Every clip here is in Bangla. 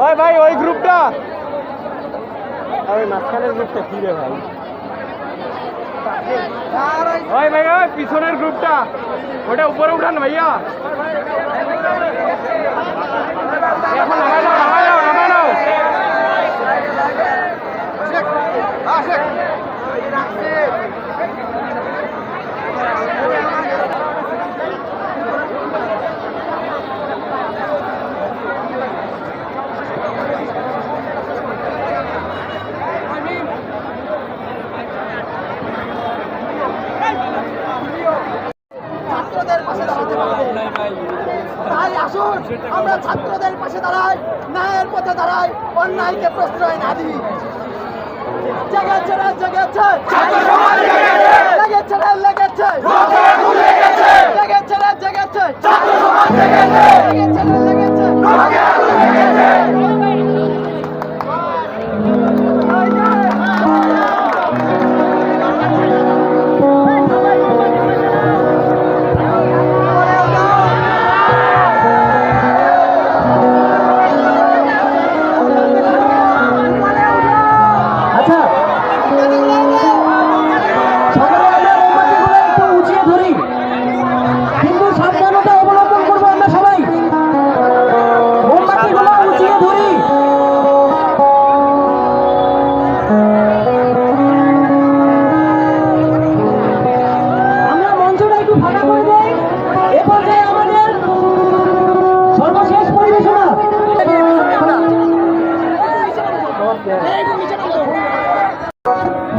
ওই ভাই ওই গ্রুপটা, ওই মাঝখানের গ্রুপটা কি রে ভাই? ওই ভাই ওই পিছনের গ্রুপটা, ওটা উপরে উঠান ভাইয়া। এখন নামাই দাও, নামাই দাও, নামাই দাও। তাই আসুন আমরা ছাত্রদের পাশে দাঁড়াই, ন্যায়ের পথে দাঁড়াই, অন্যায়কে প্রশ্রয় না দিই। জেগেছে রে জেগেছে, লেগেছে রে লেগেছে, জেগেছে রে জেগেছে, লেগেছে রে লেগেছে।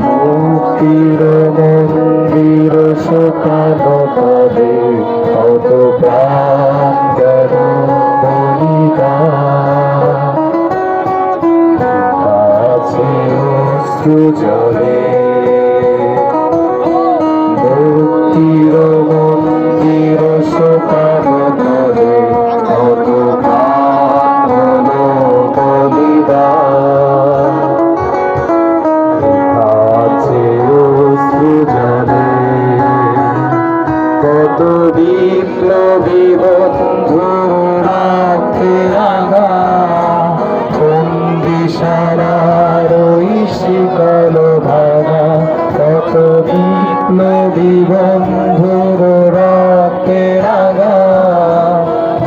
মুক্তির মন্দির শোকানো তবে কত প্রাণ গেল বলিদান, আছে অশ্রু জলে। মুক্তির মন্দির শোকানো তবে কত প্রাণ হলো বলিদান, কত বিপ্লবী বন্ধু রাখে আগা, বন্দি সারার ওই শিকল ভাঙা। কত বিপ্লবী বন্ধুর রাখে আগা,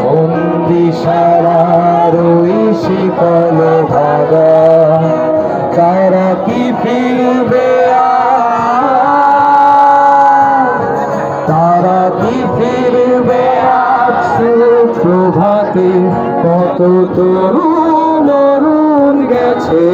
বন্দি সারার ওই শিকল ভাঙা। তারা কি ফিরবে, তারা কি ফিরবে আজ প্রভাতে? কত তরুণ অরুণ গেছে